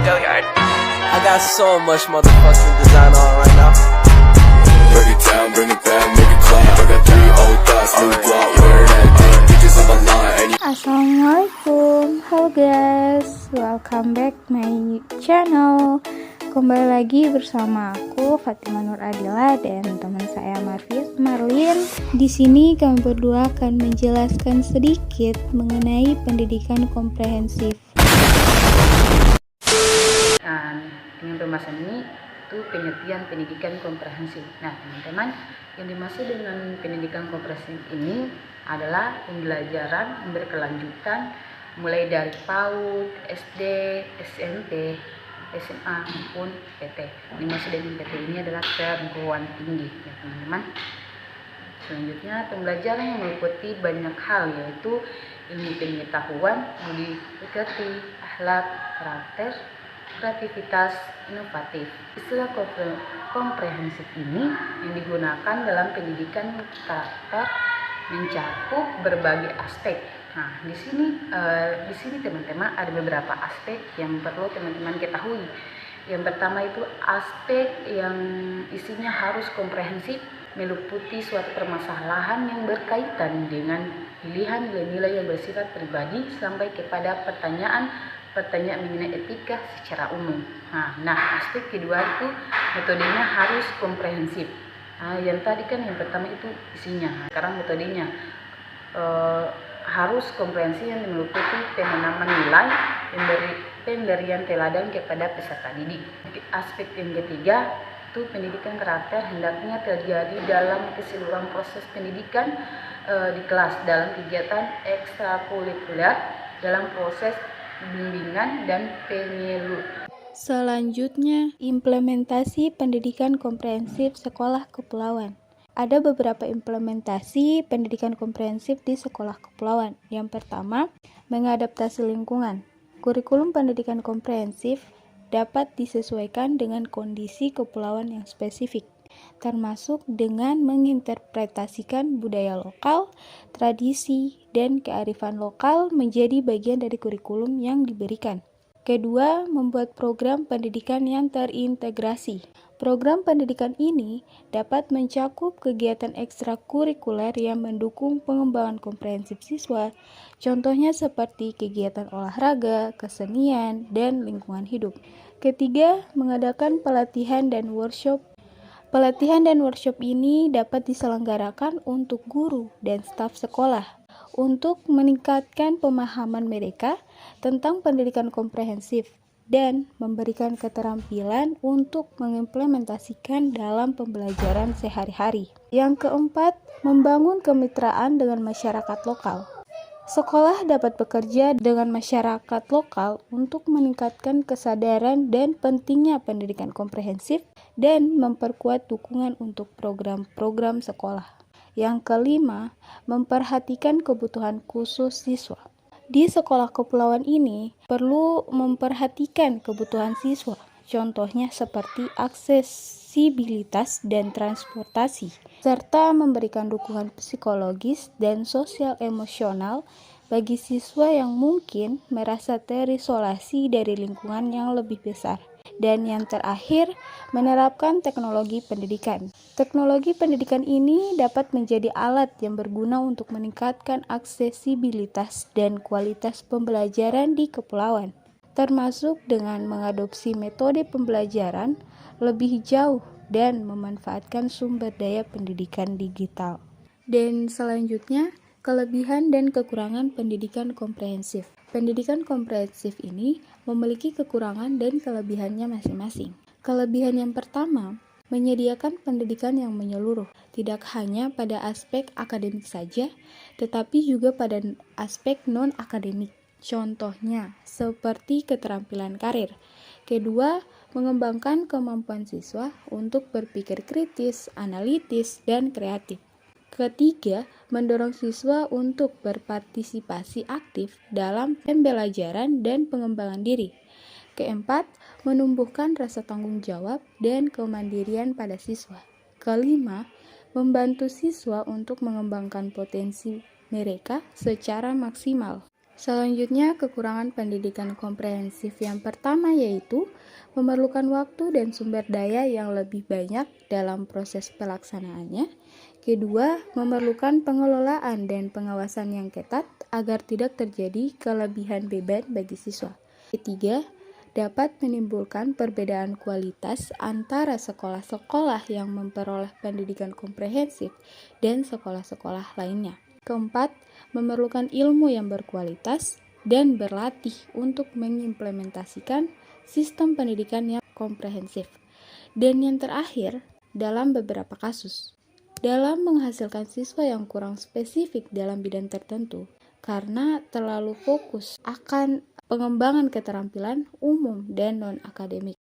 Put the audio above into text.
I got so much motherfucking design on right now. Break it down, bring it back, make it clap. I got 3 old thoughts, new block, wear that thing. Bitches on my line, and you Assalamualaikum, halo guys, welcome back my channel. Kembali lagi bersama aku Fatima Nur Adila dan teman saya Marlin. Di sini kami berdua akan menjelaskan sedikit mengenai pendidikan komprehensif. Dengan pembahasan ini itu pengertian pendidikan komprehensif. Nah, teman-teman, yang dimaksud dengan pendidikan komprehensif ini adalah pembelajaran yang berkelanjutan mulai dari PAUD, SD, SMP, SMA maupun PT. Dimaksud dengan PT ini adalah perguruan tinggi, ya teman-teman. Selanjutnya, pembelajaran yang meliputi banyak hal, yaitu ilmu pengetahuan, budi pekerti, akhlak, karakter, kreativitas, inovatif. Istilah komprehensif ini yang digunakan dalam pendidikan karakter mencakup berbagai aspek. Nah, di sini teman-teman ada beberapa aspek yang perlu teman-teman ketahui. Yang pertama itu aspek yang isinya harus komprehensif, meliputi suatu permasalahan yang berkaitan dengan pilihan nilai-nilai yang bersifat pribadi sampai kepada pertanyaan mengenai etika secara umum. Nah, aspek kedua itu metodenya harus komprehensif. Yang tadi kan yang pertama itu isinya. Sekarang metodenya harus komprehensif yang meliputi penanaman nilai, pemberian teladan kepada peserta didik. Aspek yang ketiga itu pendidikan karakter hendaknya terjadi dalam keseluruhan proses pendidikan di kelas, dalam kegiatan ekstrakurikuler, dalam proses bimbingan dan penyuluh. Selanjutnya, implementasi pendidikan komprehensif sekolah kepulauan. Ada beberapa implementasi pendidikan komprehensif di sekolah kepulauan. Yang pertama, mengadaptasi lingkungan. Kurikulum pendidikan komprehensif dapat disesuaikan dengan kondisi kepulauan yang spesifik, termasuk dengan menginterpretasikan budaya lokal, tradisi, dan kearifan lokal menjadi bagian dari kurikulum yang diberikan. Kedua, membuat program pendidikan yang terintegrasi. Program pendidikan ini dapat mencakup kegiatan ekstrakurikuler yang mendukung pengembangan komprehensif siswa, contohnya seperti kegiatan olahraga, kesenian, dan lingkungan hidup. Ketiga, mengadakan pelatihan dan workshop. Pelatihan dan workshop ini dapat diselenggarakan untuk guru dan staf sekolah untuk meningkatkan pemahaman mereka tentang pendidikan komprehensif dan memberikan keterampilan untuk mengimplementasikan dalam pembelajaran sehari-hari. Yang keempat, membangun kemitraan dengan masyarakat lokal. Sekolah dapat bekerja dengan masyarakat lokal untuk meningkatkan kesadaran dan pentingnya pendidikan komprehensif dan memperkuat dukungan untuk program-program sekolah. Yang kelima, memperhatikan kebutuhan khusus siswa. Di sekolah kepulauan ini perlu memperhatikan kebutuhan siswa, contohnya seperti aksesibilitas dan transportasi, serta memberikan dukungan psikologis dan sosial emosional bagi siswa yang mungkin merasa terisolasi dari lingkungan yang lebih besar. Dan yang terakhir, menerapkan teknologi pendidikan. Teknologi pendidikan ini dapat menjadi alat yang berguna untuk meningkatkan aksesibilitas dan kualitas pembelajaran di kepulauan, termasuk dengan mengadopsi metode pembelajaran lebih jauh dan memanfaatkan sumber daya pendidikan digital. Dan selanjutnya, kelebihan dan kekurangan pendidikan komprehensif. Pendidikan komprehensif ini memiliki kekurangan dan kelebihannya masing-masing. Kelebihan yang pertama, menyediakan pendidikan yang menyeluruh, tidak hanya pada aspek akademik saja, tetapi juga pada aspek non-akademik. Contohnya, seperti keterampilan karir. Kedua, mengembangkan kemampuan siswa untuk berpikir kritis, analitis, dan kreatif. Ketiga, mendorong siswa untuk berpartisipasi aktif dalam pembelajaran dan pengembangan diri. Keempat, menumbuhkan rasa tanggung jawab dan kemandirian pada siswa. Kelima, membantu siswa untuk mengembangkan potensi mereka secara maksimal. Selanjutnya, kekurangan pendidikan komprehensif yang pertama yaitu memerlukan waktu dan sumber daya yang lebih banyak dalam proses pelaksanaannya. Kedua, memerlukan pengelolaan dan pengawasan yang ketat agar tidak terjadi kelebihan beban bagi siswa. Ketiga, dapat menimbulkan perbedaan kualitas antara sekolah-sekolah yang memperoleh pendidikan komprehensif dan sekolah-sekolah lainnya. Keempat, memerlukan ilmu yang berkualitas dan berlatih untuk mengimplementasikan sistem pendidikan yang komprehensif. Dan yang terakhir, dalam beberapa kasus, dalam menghasilkan siswa yang kurang spesifik dalam bidang tertentu, karena terlalu fokus akan pengembangan keterampilan umum dan non-akademik.